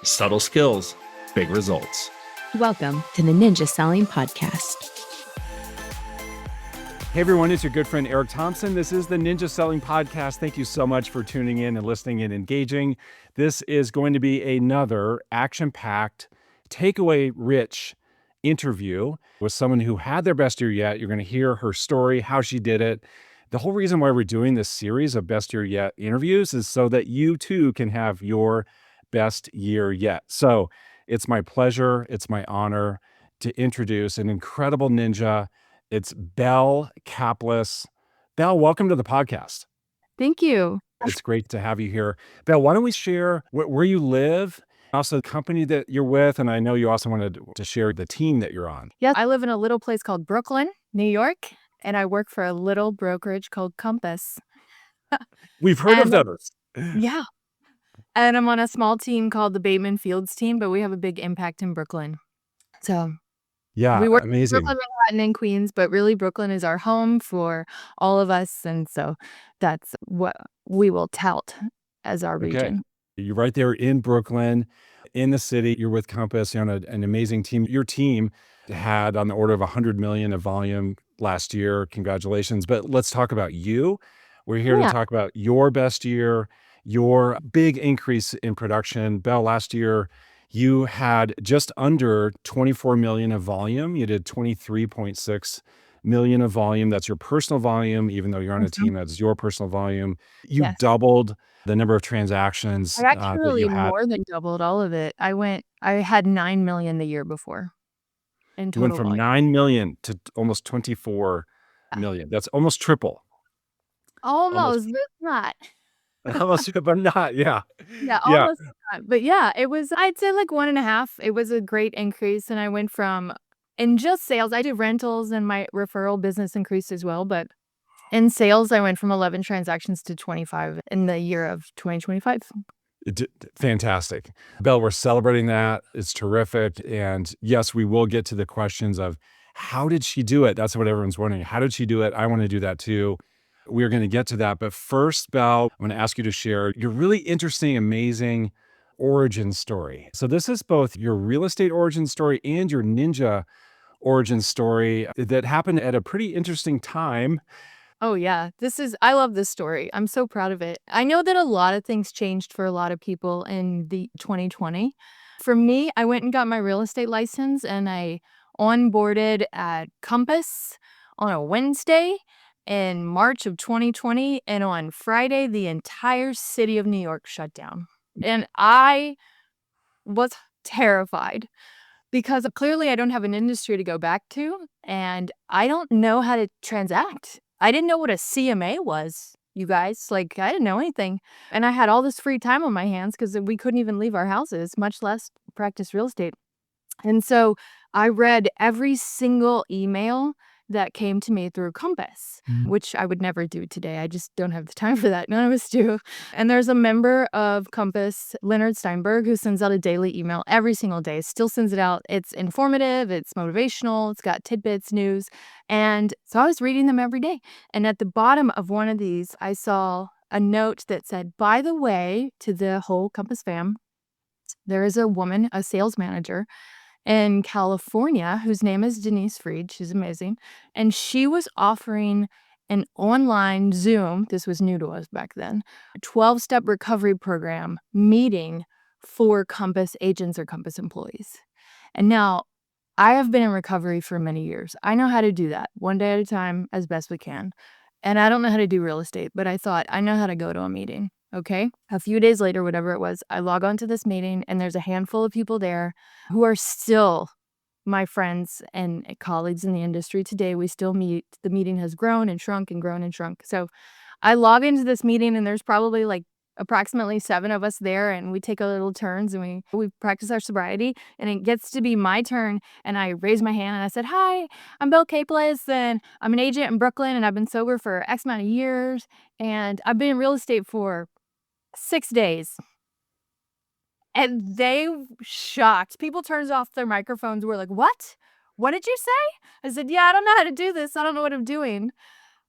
Subtle skills, big results. Welcome to the Ninja Selling Podcast. Hey everyone, it's your good friend Eric Thompson. This is the Ninja Selling Podcast. Thank you so much for tuning in and listening and engaging. This is going to be another action-packed, takeaway-rich interview with someone who had their best year yet. You're going to hear her story, how she did it. The whole reason why we're doing this series of best year yet interviews is so that you too can have your best year yet. So it's my pleasure, it's my honor to introduce an incredible ninja. It's Belle Caplis. Belle, welcome to the podcast. Thank you. It's great to have you here. Belle, why don't we share where you live, also the company that you're with, and I know you also wanted to share the team that you're on. Yeah, I live in a little place called Brooklyn, New York, and I work for a little brokerage called Compass. We've heard of those. Yeah. And I'm on a small team called the Bateman Fields team, but we have a big impact in Brooklyn. So Yeah, we work amazing. in Brooklyn, Manhattan, and Queens, but really Brooklyn is our home for all of us. And so that's what we will tout as our region. You're right there in Brooklyn, in the city. You're with Compass. You're on an amazing team. Your team had on the order of 100 million of volume last year. Congratulations. But let's talk about you. We're here to talk about your best year, your big increase in production. Belle, last year, you had just under 24 million of volume. You did 23.6 million of volume. That's your personal volume, even though you're on a team that's your personal volume. You doubled the number of transactions I actually more than doubled all of it. I had 9 million the year before in total. You went from volume. 9 million to almost 24 million. That's almost triple. Almost, but not. Almost, but not. Yeah. Yeah, almost not. But yeah, it was, I'd say like 1.5. It was a great increase. And I went from, in just sales, I did rentals and my referral business increased as well. But in sales, I went from 11 transactions to 25 in the year of 2025. Fantastic. Belle, we're celebrating that. It's terrific. And yes, we will get to the questions of how did she do it? That's what everyone's wondering. How did she do it? I want to do that too. We're going to get to that. But first, Belle, I'm going to ask you to share your really interesting, amazing origin story. So this is both your real estate origin story and your ninja origin story that happened at a pretty interesting time. Oh yeah, I love this story. I'm so proud of it. I know that a lot of things changed for a lot of people in the 2020. For me, I went and got my real estate license and I onboarded at Compass on a Wednesday in March of 2020. And on Friday, the entire city of New York shut down. And I was terrified because clearly I don't have an industry to go back to and I don't know how to transact. I didn't know what a CMA was, you guys. Like, I didn't know anything. And I had all this free time on my hands because we couldn't even leave our houses, much less practice real estate. And so I read every single email that came to me through Compass, which I would never do today. I just don't have the time for that. None of us do. And there's a member of Compass, Leonard Steinberg, who sends out a daily email every single day, still sends it out. It's informative, it's motivational, it's got tidbits, news. And so I was reading them every day. And at the bottom of one of these, I saw a note that said, by the way, to the whole Compass fam, there is a woman, a sales manager in California, whose name is Denise Freed. She's amazing. And she was offering an online Zoom, this was new to us back then, a 12-step recovery program meeting for Compass agents or Compass employees. And now I have been in recovery for many years. I know how to do that one day at a time as best we can. And I don't know how to do real estate, but I thought I know how to go to a meeting. Okay. A few days later, whatever it was, I log on to this meeting and there's a handful of people there who are still my friends and colleagues in the industry today. We still meet. The meeting has grown and shrunk and grown and shrunk. So I log into this meeting and there's probably like approximately 7 of us there, and we take our little turns and we practice our sobriety, and it gets to be my turn and I raise my hand and I said, hi, I'm Belle Caplis and I'm an agent in Brooklyn and I've been sober for X amount of years and I've been in real estate for 6 days. And they shocked. People turned off their microphones. We're like, what? What did you say? I said, yeah, I don't know how to do this. I don't know what I'm doing.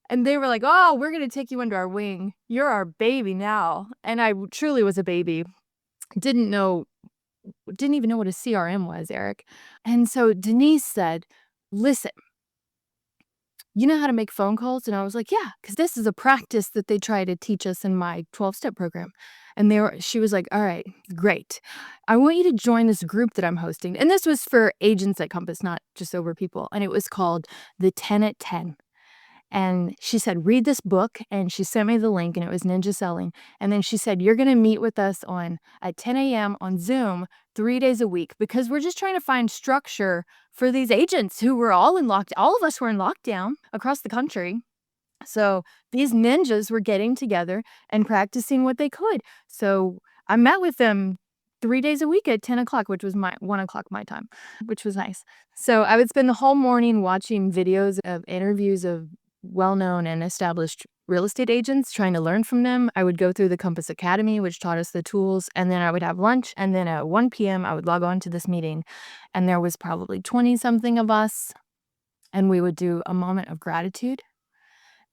And they were like, oh, we're going to take you under our wing. You're our baby now. And I truly was a baby. didn't even know what a CRM was, Eric. And so Denise said, listen, you know how to make phone calls? And I was like, yeah, because this is a practice that they try to teach us in my 12-step program. And she was like, all right, great. I want you to join this group that I'm hosting. And this was for agents at Compass, not just over people. And it was called the 10 at 10. And she said, read this book. And she sent me the link, and it was Ninja Selling. And then she said, you're going to meet with us at 10 a.m. on Zoom 3 days a week, because we're just trying to find structure for these agents who were all of us were in lockdown across the country. So these ninjas were getting together and practicing what they could. So I met with them 3 days a week at 10 o'clock, which was 1 o'clock my time, which was nice. So I would spend the whole morning watching videos of interviews of well-known and established real estate agents, trying to learn from them. I would go through the Compass Academy, which taught us the tools, and then I would have lunch, and then at 1 p.m. I would log on to this meeting, and there was probably 20-something of us, and we would do a moment of gratitude.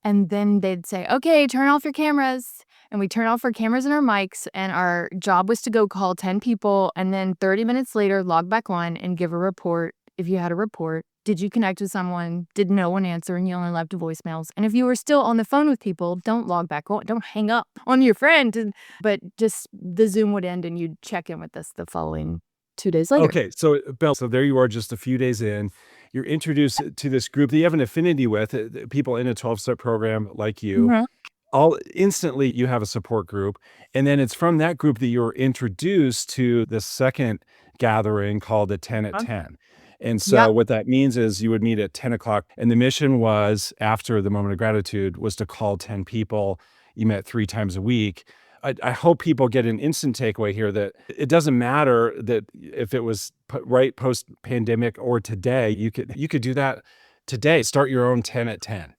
And then they'd say, okay, turn off your cameras. And we turn off our cameras and our mics, and our job was to go call 10 people, and then 30 minutes later, log back on and give a report if you had a report. Did you connect with someone? Did no one answer and you only left voicemails? And if you were still on the phone with people, don't log back on. Don't hang up on your friend. But just the Zoom would end and you'd check in with us the following 2 days later. Okay, so Belle, so there you are just a few days in. You're introduced to this group that you have an affinity with, people in a 12-step program like you. Mhm. All instantly you have a support group. And then it's from that group that you're introduced to the second gathering called the 10 at 10. And so Yep. what that means is you would meet at 10 o'clock. And the mission was, after the moment of gratitude, was to call 10 people. You met 3 times a week. I hope people get an instant takeaway here that it doesn't matter that if it was right post-pandemic or today, you could do that today. Start your own 10 at 10.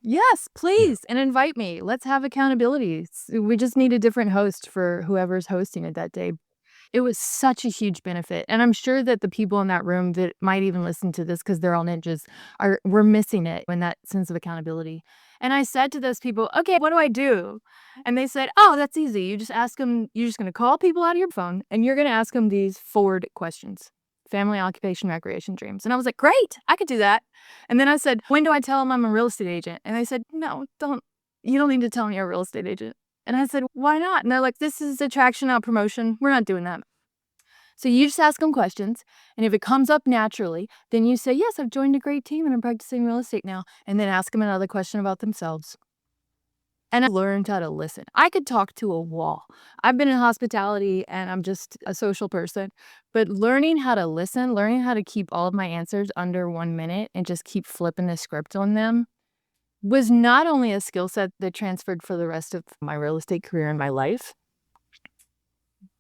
Yes, please. And invite me. Let's have accountability. We just need a different host for whoever's hosting it that day. It was such a huge benefit. And I'm sure that the people in that room that might even listen to this, because they're all ninjas, we're missing it in that sense of accountability. And I said to those people, okay, what do I do? And they said, oh, that's easy. You just ask them, you're just going to call people out of your phone, and you're going to ask them these 4 questions: family, occupation, recreation, dreams. And I was like, great, I could do that. And then I said, when do I tell them I'm a real estate agent? And they said, no, you don't need to tell me you're a real estate agent. And I said, why not? And they're like, this is attraction, not promotion. We're not doing that. So you just ask them questions. And if it comes up naturally, then you say, yes, I've joined a great team and I'm practicing real estate now. And then ask them another question about themselves. And I learned how to listen. I could talk to a wall. I've been in hospitality and I'm just a social person. But learning how to listen, learning how to keep all of my answers under 1 minute and just keep flipping the script on them was not only a skill set that transferred for the rest of my real estate career and my life,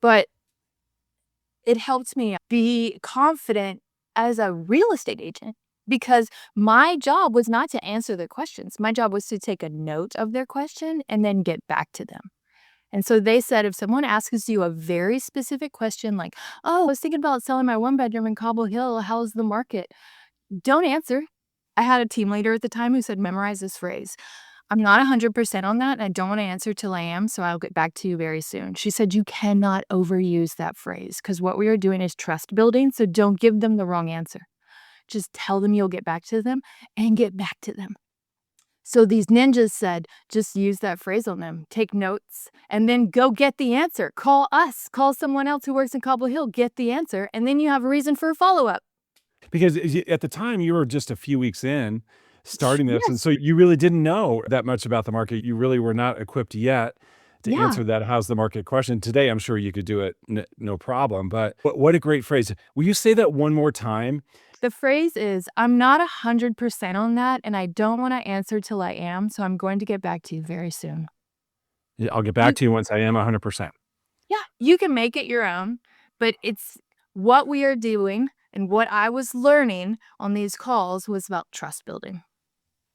but it helped me be confident as a real estate agent, because my job was not to answer their questions. My job was to take a note of their question and then get back to them. And so they said, if someone asks you a very specific question like, oh, I was thinking about selling my 1-bedroom in Cobble Hill, how's the market? Don't answer. I had a team leader at the time who said, memorize this phrase. I'm not 100% on that, and I don't want to answer till I am, so I'll get back to you very soon. She said, you cannot overuse that phrase, because what we are doing is trust building, so don't give them the wrong answer. Just tell them you'll get back to them and get back to them. So these ninjas said, just use that phrase on them, take notes, and then go get the answer. Call us, call someone else who works in Cobble Hill, get the answer, and then you have a reason for a follow-up. Because at the time you were just a few weeks in starting this. And Yes. so you really didn't know that much about the market. You really were not equipped yet to Yeah. answer that how's the market question. Today, I'm sure you could do it no problem. But what a great phrase. Will you say that one more time? The phrase is, I'm not 100% on that, and I don't want to answer till I am, so I'm going to get back to you very soon. Yeah, I'll get You, back to you once I am 100%. yeah, you can make it your own, but it's what we are doing, and what I was learning on these calls was about trust building.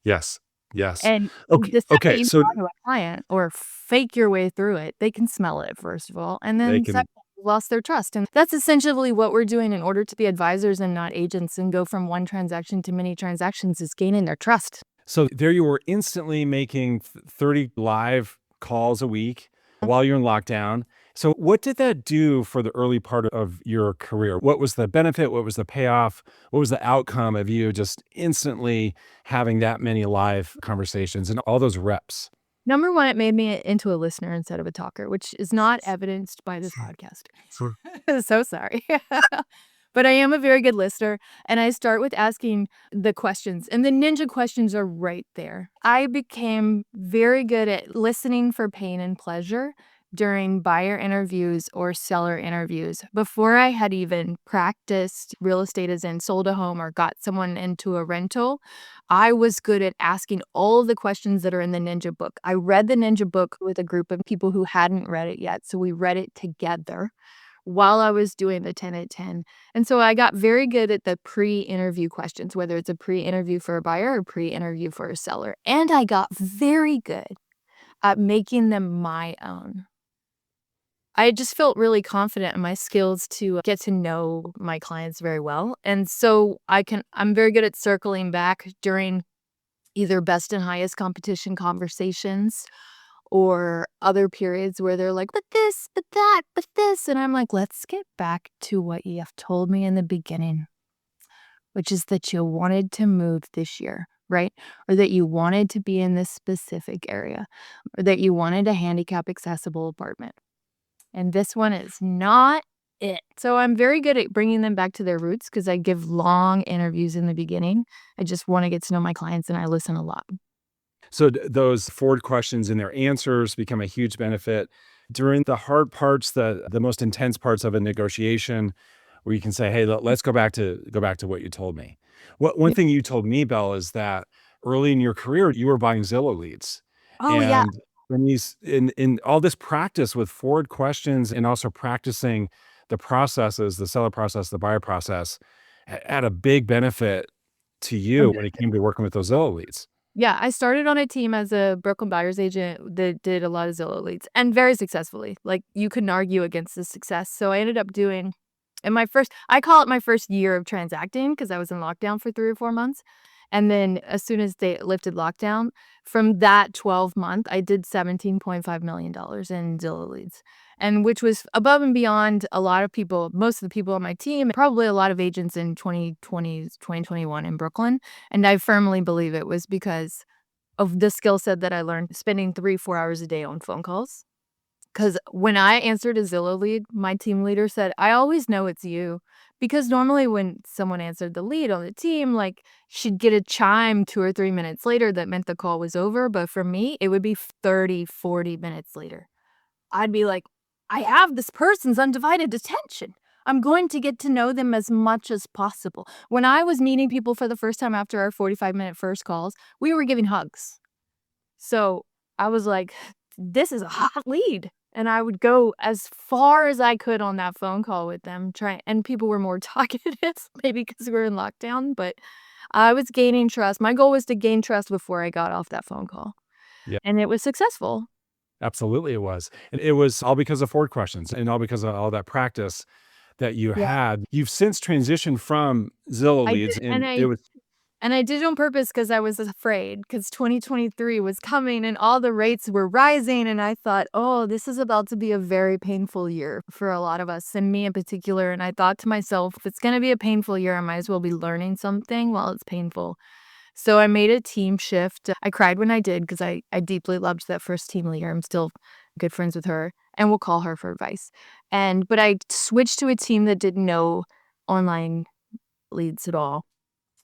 Yes. Yes. And Okay. the second Okay. you So talk to a client or fake your way through it, they can smell it, first of all. And they then can. second, you lost their trust. And that's essentially what we're doing in order to be advisors and not agents and go from one transaction to many transactions, is gaining their trust. So there you were instantly making 30 live calls a week while you're in lockdown. So what did that do for the early part of your career? What was the benefit? What was the payoff? What was the outcome of you just instantly having that many live conversations and all those reps? Number one, it made me into a listener instead of a talker, which is not evidenced by this podcast. So sorry. But I am a very good listener, and I start with asking the questions, and the ninja questions are right there. I became very good at listening for pain and pleasure during buyer interviews or seller interviews before I had even practiced real estate, as in sold a home or got someone into a rental. I was good at asking all of the questions that are in the Ninja book. I read the Ninja book with a group of people who hadn't read it yet, so we read it together while I was doing the 10 at 10. And so I got very good at the pre-interview questions, whether it's a pre-interview for a buyer or pre-interview for a seller. And I got very good at making them my own. I just felt really confident in my skills to get to know my clients very well. And so I'm very good at circling back during either best and highest competition conversations or other periods where they're like, but this, but that, but this. And I'm like, let's get back to what you have told me in the beginning, which is that you wanted to move this year, right? Or that you wanted to be in this specific area, or that you wanted a handicap accessible apartment. And this one is not it. So I'm very good at bringing them back to their roots because I give long interviews in the beginning. I just want to get to know my clients and I listen a lot. So those forward questions and their answers become a huge benefit during the hard parts, the most intense parts of a negotiation, where you can say, "Hey, let's go back to what you told me." One Yep. thing you told me, Belle, is that early in your career you were buying Zillow leads, Oh, yeah. and when in all this practice with forward questions and also practicing the processes, the seller process, the buyer process, had a big benefit to you when it came to working with those Zillow leads. Yeah, I started on a team as a Brooklyn buyer's agent that did a lot of Zillow leads and very successfully. Like, you couldn't argue against the success. So I ended up doing in my first I call it my first year of transacting because I was in lockdown for 3 or 4 months. And then as soon as they lifted lockdown, from that 12-month, I did $17.5 million in Zillow leads. And which was above and beyond a lot of people, most of the people on my team, probably a lot of agents in 2020, 2021 in Brooklyn. And I firmly believe it was because of the skill set that I learned spending 3, 4 hours a day on phone calls. Because when I answered a Zillow lead, my team leader said, I always know it's you. Because normally when someone answered the lead on the team, like, she'd get a chime 2 or 3 minutes later that meant the call was over. But for me, it would be 30, 40 minutes later. I'd be like, I have this person's undivided attention. I'm going to get to know them as much as possible. When I was meeting people for the first time after our 45-minute first calls, we were giving hugs. So I was like, this is a hot lead. And I would go as far as I could on that phone call with them, and people were more talkative, maybe because we were in lockdown, but I was gaining trust. My goal was to gain trust before I got off that phone call. Yeah. And it was successful. Absolutely, it was. And it was all because of forward questions and all because of all that practice that you Yeah. had. You've since transitioned from Zillow I leads, did, and and it I was And I did it on purpose because I was afraid because 2023 was coming and all the rates were rising. And I thought, oh, this is about to be a very painful year for a lot of us and me in particular. And I thought to myself, if it's going to be a painful year, I might as well be learning something while it's painful. So I made a team shift. I cried when I did because I deeply loved that first team leader. I'm still good friends with her and we'll call her for advice. But I switched to a team that did no online leads at all.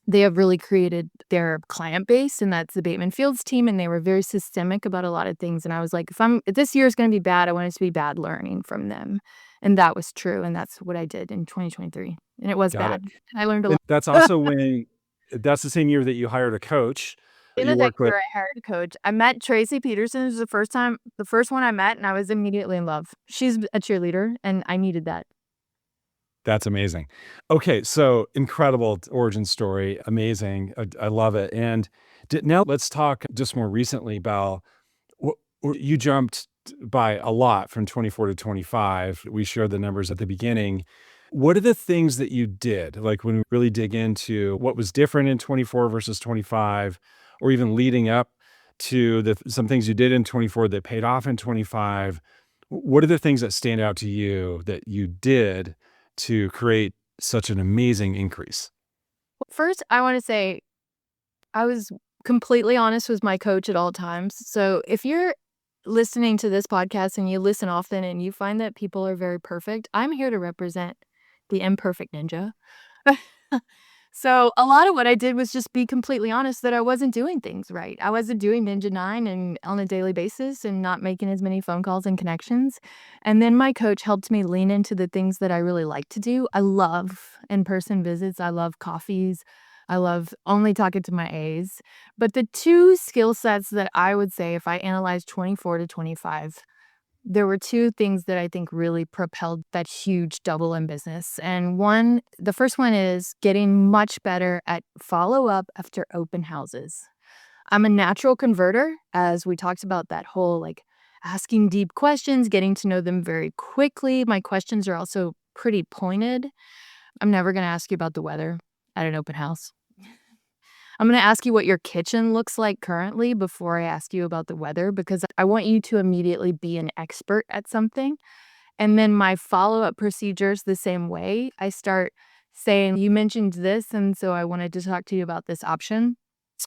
They have really created their client base, and that's the Bateman Fields team, and they were very systemic about a lot of things, and I was like, if this year is gonna be bad, I want it to be bad learning from them, and that was true, and that's what I did in 2023, and it was got it. bad. I learned a And lot. that's also when that's the same year that you hired a coach that In you the worked next with. year, I hired a coach. I met Tracy Peterson. It was the first one I met, and I was immediately in love. She's a cheerleader, and I needed that. That's amazing. Okay, so incredible origin story, amazing. I love it. And now let's talk just more recently, Belle. You jumped by a lot from 24 to 25. We shared the numbers at the beginning. What are the things that you did? Like when we really dig into what was different in 24 versus 25, or even leading up to some things you did in 24 that paid off in 25. What are the things that stand out to you that you did to create such an amazing increase? First, I want to say I was completely honest with my coach at all times. So if you're listening to this podcast and you listen often and you find that people are very perfect, I'm here to represent the imperfect ninja. So a lot of what I did was just be completely honest that I wasn't doing things right. I wasn't doing Ninja 9 and on a daily basis and not making as many phone calls and connections. And then my coach helped me lean into the things that I really like to do. I love in-person visits. I love coffees. I love only talking to my A's. But the two skill sets that I would say if I analyze 24 to 25, there were two things that I think really propelled that huge double in business. And the first one is getting much better at follow up after open houses. I'm a natural converter, as we talked about that whole asking deep questions, getting to know them very quickly. My questions are also pretty pointed. I'm never going to ask you about the weather at an open house. I'm going to ask you what your kitchen looks like currently before I ask you about the weather, because I want you to immediately be an expert at something. And then my follow-up procedures the same way. I start saying, you mentioned this, and so I wanted to talk to you about this option.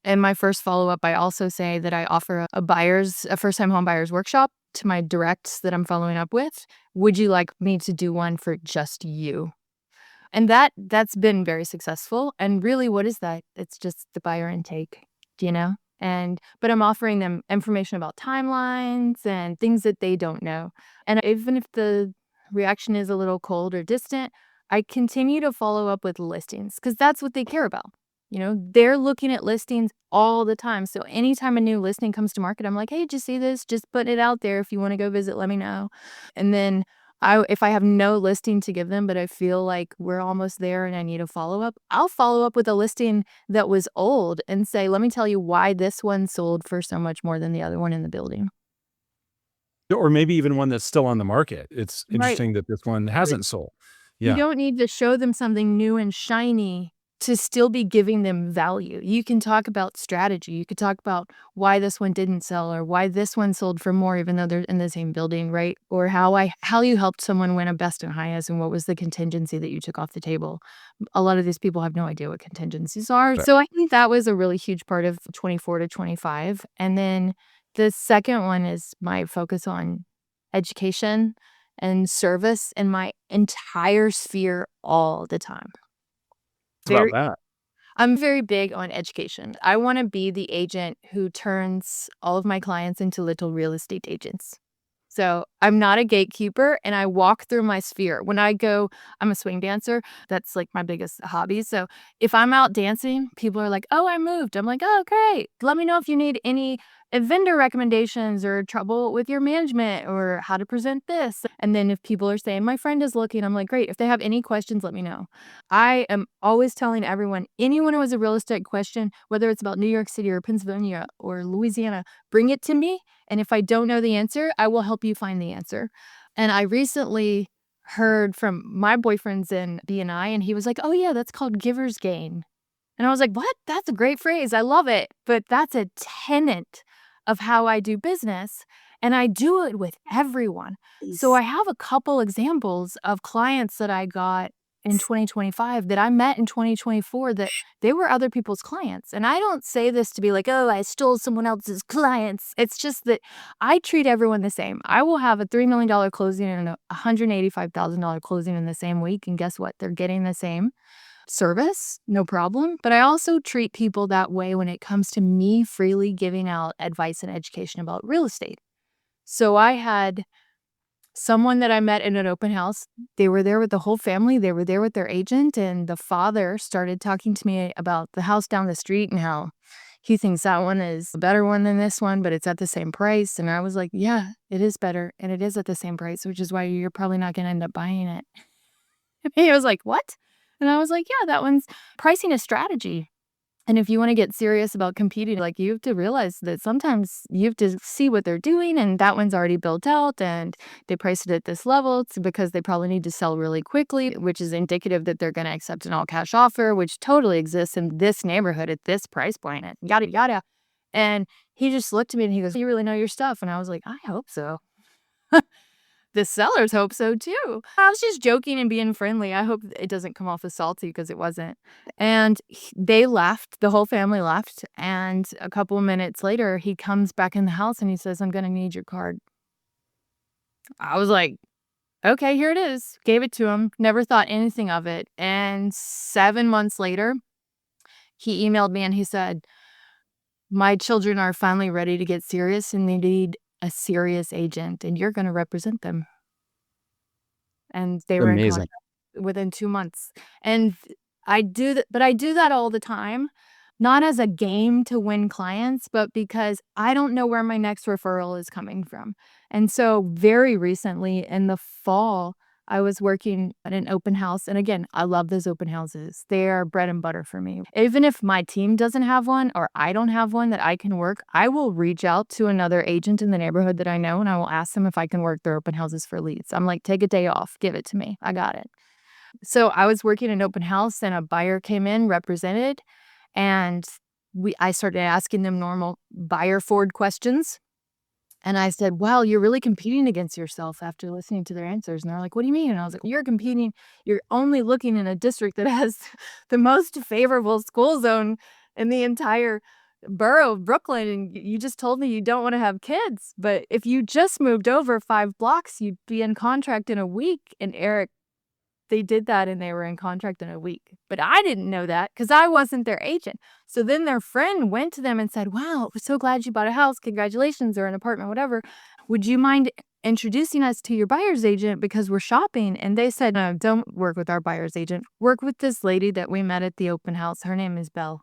And my first follow-up, I also say that I offer a first-time home buyers workshop to my directs that I'm following up with. Would you like me to do one for just you? And that's been very successful. And really, what is that? It's just the buyer intake, you know? But I'm offering them information about timelines and things that they don't know. And even if the reaction is a little cold or distant, I continue to follow up with listings because that's what they care about. They're looking at listings all the time. So anytime a new listing comes to market, I'm like, hey, did you see this? Just put it out there. If you want to go visit, let me know. And then if I have no listing to give them, but I feel like we're almost there and I need a follow-up, I'll follow up with a listing that was old and say, let me tell you why this one sold for so much more than the other one in the building. Or maybe even one that's still on the market. It's Right. interesting that this one hasn't sold. You Yeah. don't need to show them something new and shiny to still be giving them value. You can talk about strategy. You could talk about why this one didn't sell or why this one sold for more even though they're in the same building, right? Or how you helped someone win a best and highest and what was the contingency that you took off the table. A lot of these people have no idea what contingencies are. Right. So I think that was a really huge part of 24 to 25. And then the second one is my focus on education and service in my entire sphere all the time. It's about that. I'm very big on education. I want to be the agent who turns all of my clients into little real estate agents. So I'm not a gatekeeper and I walk through my sphere. When I go, I'm a swing dancer. That's like my biggest hobby. So if I'm out dancing, people are like, oh, I moved. I'm like, oh, great. Let me know if you need any vendor recommendations or trouble with your management or how to present this. And then if people are saying, my friend is looking, I'm like, great. If they have any questions, let me know. I am always telling anyone who has a real estate question, whether it's about New York City or Pennsylvania or Louisiana, bring it to me. And if I don't know the answer, I will help you find the answer. And I recently heard from my boyfriend's in BNI, and he was like, oh, yeah, that's called giver's gain. And I was like, what? That's a great phrase. I love it. But that's a tenet of how I do business. And I do it with everyone. So I have a couple examples of clients that I got in 2025 that I met in 2024 that they were other people's clients. And I don't say this to be like, oh, I stole someone else's clients. It's just that I treat everyone the same. I will have a $3 million closing and a $185,000 closing in the same week. And guess what? They're getting the same service, no problem. But I also treat people that way when it comes to me freely giving out advice and education about real estate. So I had someone that I met in an open house. They were there with the whole family. They were there with their agent, and the father started talking to me about the house down the street and how he thinks that one is a better one than this one, but it's at the same price. And I was like, yeah, it is better. And it is at the same price, which is why you're probably not going to end up buying it. And he was like, what? And I was like, yeah, that one's pricing a strategy. And if you want to get serious about competing, you have to realize that sometimes you have to see what they're doing, and that one's already built out and they priced it at this level. It's because they probably need to sell really quickly, which is indicative that they're going to accept an all cash offer, which totally exists in this neighborhood at this price point, and yada, yada. And he just looked at me and he goes, you really know your stuff. And I was like, I hope so. the sellers hope so too. I was just joking and being friendly. I hope it doesn't come off as salty because it wasn't. And they left, the whole family left. And a couple of minutes later, he comes back in the house and he says, I'm going to need your card. I was like, okay, here it is. Gave it to him. Never thought anything of it. And 7 months later, he emailed me and he said, my children are finally ready to get serious and they need a serious agent and you're going to represent them. And they were in Amazing. contact within 2 months. And I do that, but I do that all the time, not as a game to win clients, but because I don't know where my next referral is coming from. And so very recently in the fall, I was working at an open house. And again, I love those open houses. They are bread and butter for me. Even if my team doesn't have one or I don't have one that I can work, I will reach out to another agent in the neighborhood that I know and I will ask them if I can work their open houses for leads. I'm like, take a day off, give it to me. I got it. So I was working an open house and a buyer came in represented and I started asking them normal buyer forward questions. And I said, wow, you're really competing against yourself after listening to their answers. And they're like, what do you mean? And I was like, you're competing. You're only looking in a district that has the most favorable school zone in the entire borough of Brooklyn. And you just told me you don't want to have kids. But if you just moved over 5 blocks, you'd be in contract in a week. And Eric, they did that and they were in contract in a week. But I didn't know that because I wasn't their agent. So then their friend went to them and said, wow, we're so glad you bought a house. Congratulations, or an apartment, whatever. Would you mind introducing us to your buyer's agent because we're shopping? And they said, no, don't work with our buyer's agent. Work with this lady that we met at the open house. Her name is Belle.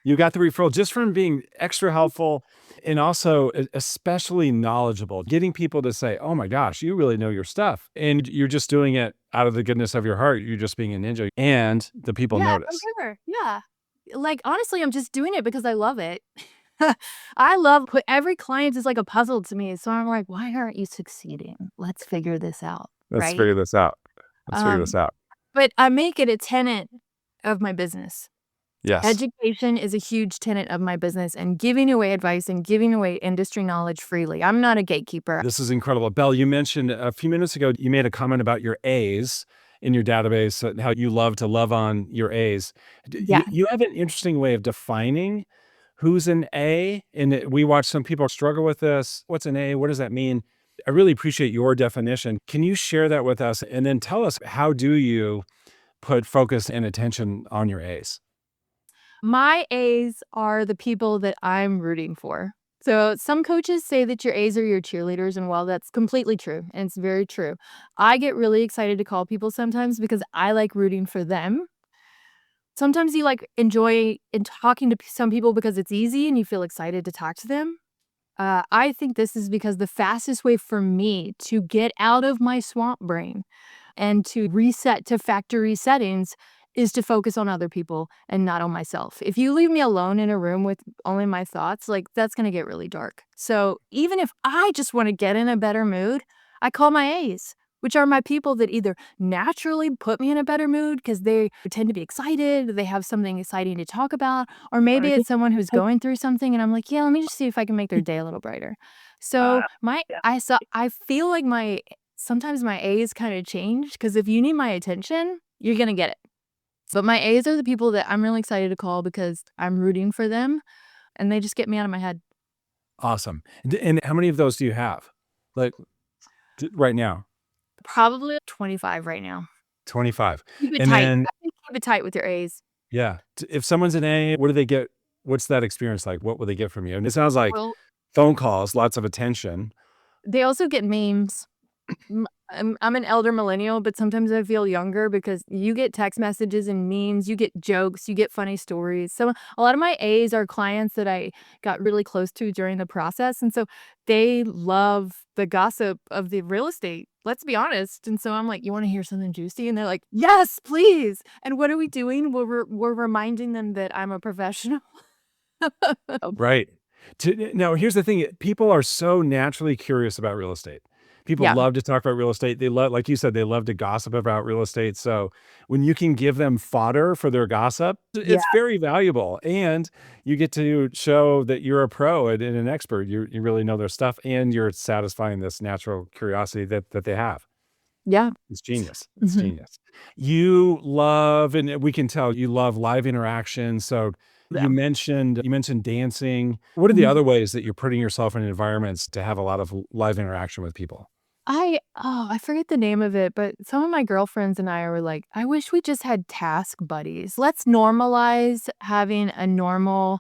You got the referral just from being extra helpful and also especially knowledgeable, getting people to say, oh my gosh, you really know your stuff. And you're just doing it out of the goodness of your heart. You're just being a ninja and the people notice. Yeah. Like, honestly, I'm just doing it because I love it. I love every client is like a puzzle to me. So I'm like, why aren't you succeeding? Let's figure this out. Let's Right. figure this out. Let's figure this out. But I make it a tenet of my business. Yes. Education is a huge tenet of my business and giving away advice and giving away industry knowledge freely. I'm not a gatekeeper. This is incredible. Belle, you mentioned a few minutes ago, you made a comment about your A's in your database and how you love to love on your A's. Yeah. You have an interesting way of defining who's an A. And we watch some people struggle with this. What's an A? What does that mean? I really appreciate your definition. Can you share that with us? And then tell us, how do you put focus and attention on your A's? My A's are the people that I'm rooting for. So some coaches say that your A's are your cheerleaders, and while that's completely true, and it's very true, I get really excited to call people sometimes because I like rooting for them. Sometimes you like enjoy in talking to some people because it's easy and you feel excited to talk to them. I think this is because the fastest way for me to get out of my swamp brain and to reset to factory settings is to focus on other people and not on myself. If you leave me alone in a room with only my thoughts, like that's going to get really dark. So even if I just want to get in a better mood, I call my A's, which are my people that either naturally put me in a better mood because they tend to be excited, they have something exciting to talk about, or maybe it's someone who's going through something and I'm like, yeah, let me just see if I can make their day a little brighter. So I feel like sometimes my A's kind of change because if you need my attention, you're going to get it. But my A's are the people that I'm really excited to call because I'm rooting for them and they just get me out of my head. Awesome. And how many of those do you have? Like right now? Probably 25 right now. 25. Keep it And tight. then, I think keep it tight with your A's. yeah, if someone's an A, what do they get? What's that experience like? What will they get from you? And it sounds like Well, phone calls, lots of attention. they also get memes. I'm an elder millennial, but sometimes I feel younger because you get text messages and memes, you get jokes, you get funny stories. So a lot of my A's are clients that I got really close to during the process. And so they love the gossip of the real estate. Let's be honest. And so I'm like, you want to hear something juicy? And they're like, yes, please. And what are we doing? We're reminding them that I'm a professional. Right. Now, here's the thing. People are so naturally curious about real estate. People Yeah. love to talk about real estate. They love, like you said, they love to gossip about real estate. So when you can give them fodder for their gossip, Yeah. it's very valuable. And you get to show that you're a pro and an expert. You really know their stuff, and you're satisfying this natural curiosity that they have. Yeah. It's genius. It's hmm genius. You love, and we can tell you love live interaction. So Yeah. you mentioned dancing. What are the Mhm. other ways that you're putting yourself in environments to have a lot of live interaction with people? I forget the name of it, but some of my girlfriends and I were like, I wish we just had task buddies. Let's normalize having a normal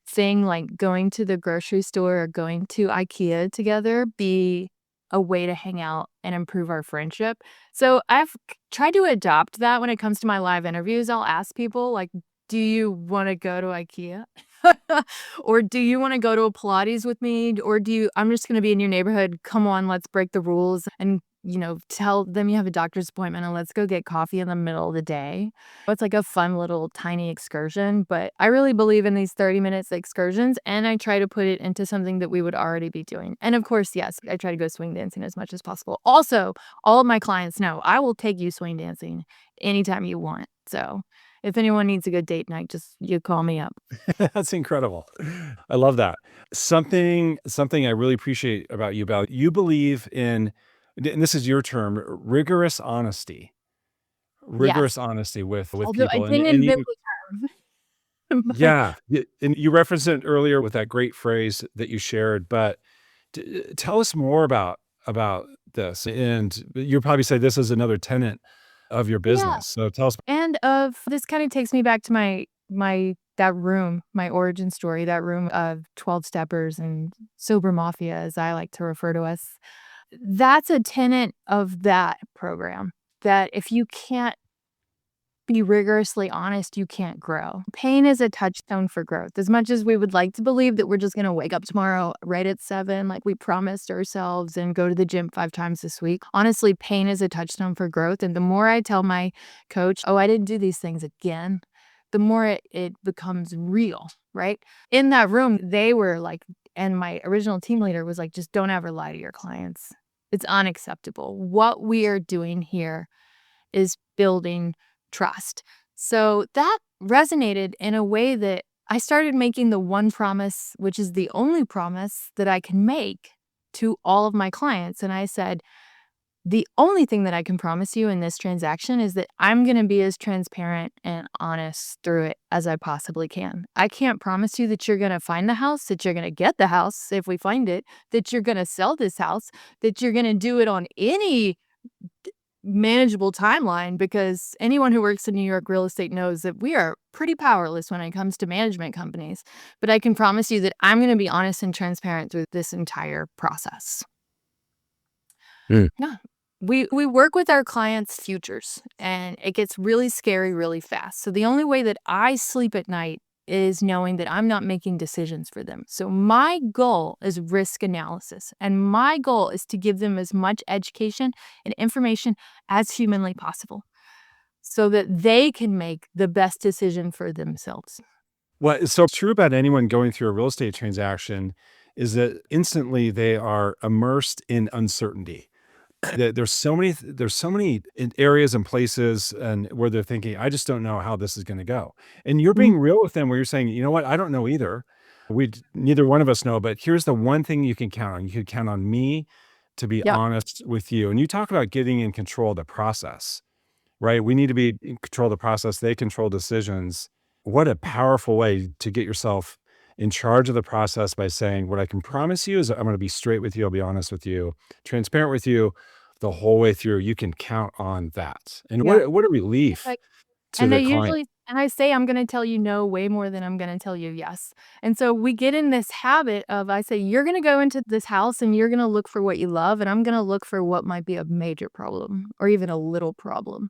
thing like going to the grocery store or going to IKEA together be a way to hang out and improve our friendship. So I've tried to adopt that when it comes to my live interviews. I'll ask people like, do you want to go to IKEA? Or do you wanna go to a Pilates with me? Or do you I'm just gonna be in your neighborhood. Come on, let's break the rules and, tell them you have a doctor's appointment and let's go get coffee in the middle of the day. It's like a fun little tiny excursion, but I really believe in these 30 minutes excursions, and I try to put it into something that we would already be doing. And of course, yes, I try to go swing dancing as much as possible. Also, all of my clients know I will take you swing dancing anytime you want. So, if anyone needs a good date night, just you call me up. That's incredible. I love that. Something I really appreciate about you, Belle, you believe in, and this is your term, rigorous honesty. Yes. Rigorous honesty with Although I people. And didn't and invent you the term, but yeah, and you referenced it earlier with that great phrase that you shared, but tell us more about this. And you probably say this is another tenet of your yeah. business. So tell us. And of this kinda takes me back to my that room, my origin story, that room of 12 steppers and sober mafia, as I like to refer to us. That's a tenet of that program, that if you can't be rigorously honest, you can't grow. Pain is a touchstone for growth. As much as we would like to believe that we're just gonna wake up tomorrow right at 7 like we promised ourselves and go to the gym 5 times this week, honestly, pain is a touchstone for growth, and the more I tell my coach, "Oh, I didn't do these things again," the more it becomes real, right? In that room, they were like and my original team leader was like, "Just don't ever lie to your clients. It's unacceptable. What we are doing here is building trust." So that resonated in a way that I started making the one promise, which is the only promise that I can make to all of my clients. And I said, the only thing that I can promise you in this transaction is that I'm going to be as transparent and honest through it as I possibly can. I can't promise you that you're going to find the house, that you're going to get the house if we find it, that you're going to sell this house, that you're going to do it on any manageable timeline, because anyone who works in New York real estate knows that we are pretty powerless when it comes to management companies. But I can promise you that I'm going to be honest and transparent through this entire process. Mm. Yeah. We work with our clients' futures, and it gets really scary really fast. So the only way that I sleep at night is knowing that I'm not making decisions for them. So my goal is risk analysis, and my goal is to give them as much education and information as humanly possible so that they can make the best decision for themselves. What is so true about anyone going through a real estate transaction is that instantly they are immersed in uncertainty. There's so many areas and places and where they're thinking, I just don't know how this is going to go. And you're Mhm. being real with them where you're saying, you know what, I don't know either. Neither one of us know, but here's the one thing you can count on. You can count on me to be Yep. honest with you. And you talk about getting in control of the process, right? We need to be in control of the process. They control decisions. What a powerful way to get yourself in charge of the process by saying, what I can promise you is that I'm going to be straight with you. I'll be honest with you, transparent with you the whole way through. You can count on that. And Yeah. what a relief to And the client. I say I'm gonna tell you no way more than I'm gonna tell you yes. And so we get in this habit of I say, "You're gonna go into this house and you're gonna look for what you love, and I'm gonna look for what might be a major problem or even a little problem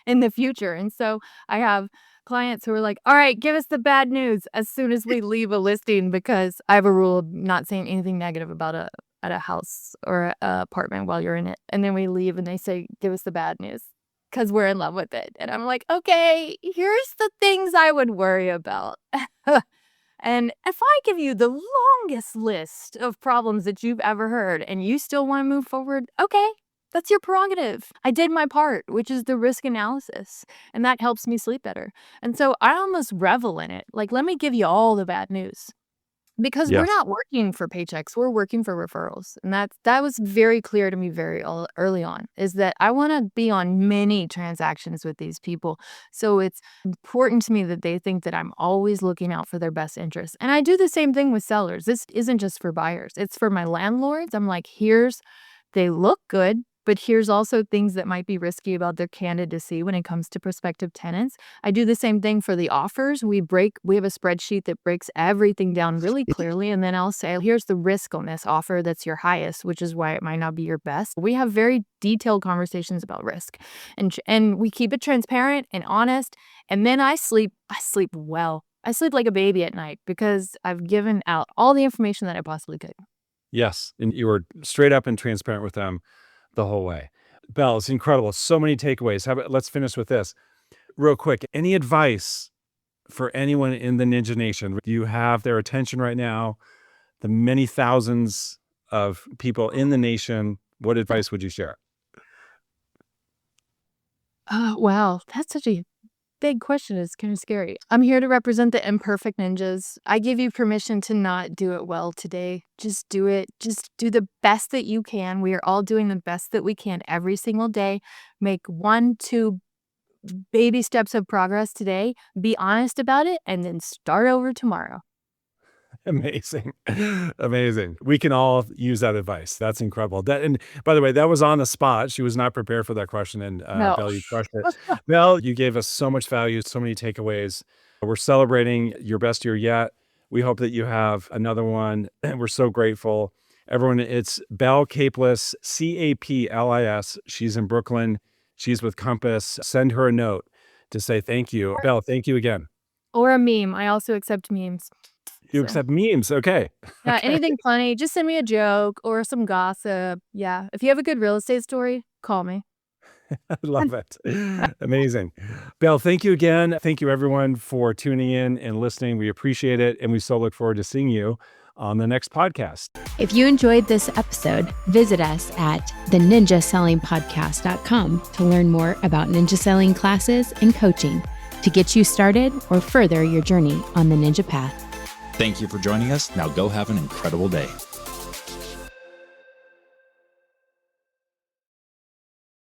in the future." And so I have clients who are like, "All right, give us the bad news as soon as we leave a listing," because I have a rule of not saying anything negative about a house or a apartment while you're in it. And then we leave and they say, "Give us the bad news." 'Cause we're in love with it, and I'm like, "Okay, here's the things I would worry about." And if I give you the longest list of problems that you've ever heard and you still want to move forward, okay, that's your prerogative. I did my part, which is the risk analysis, and that helps me sleep better. And so I almost revel in it. Like, let me give you all the bad news. Because we're Yes. not working for paychecks, we're working for referrals. And that was very clear to me very early on, is that I want to be on many transactions with these people. So it's important to me that they think that I'm always looking out for their best interests. And I do the same thing with sellers. This isn't just for buyers. It's for my landlords. I'm like, they look good, but here's also things that might be risky about their candidacy when it comes to prospective tenants. I do the same thing for the offers. We have a spreadsheet that breaks everything down really clearly. And then I'll say, here's the risk on this offer that's your highest, which is why it might not be your best. We have very detailed conversations about risk, and we keep it transparent and honest. And then I sleep well. I sleep like a baby at night because I've given out all the information that I possibly could. Yes. And you were straight up and transparent with them the whole way. Belle, it's incredible. So many takeaways. Let's finish with this real quick. Any advice for anyone in the Ninja Nation? Do you have their attention right now? The many thousands of people in the nation, what advice would you share? Wow. That's such a big question. It's kind of scary. I'm here to represent the imperfect ninjas. I give you permission to not do it well today. Just do it. Just do the best that you can. We are all doing the best that we can every single day. Make 1-2 baby steps of progress today. Be honest about it, and then start over tomorrow. Amazing. Amazing. We can all use that advice. That's incredible. And by the way, that was on the spot. She was not prepared for that question. And No. Belle, you crushed it. Belle, you gave us so much value, so many takeaways. We're celebrating your best year yet. We hope that you have another one. And we're so grateful. Everyone, it's Belle Caplis, Caplis. She's in Brooklyn. She's with Compass. Send her a note to say thank you. Belle, thank you again. Or a meme. I also accept memes. You So, accept memes. Okay. yeah, anything funny. Just send me a joke or some gossip. Yeah. If you have a good real estate story, call me. I love it. Amazing. Belle, thank you again. Thank you, everyone, for tuning in and listening. We appreciate it. And we so look forward to seeing you on the next podcast. If you enjoyed this episode, visit us at theninjasellingpodcast.com to learn more about ninja selling classes and coaching to get you started or further your journey on the ninja path. Thank you for joining us. Now go have an incredible day.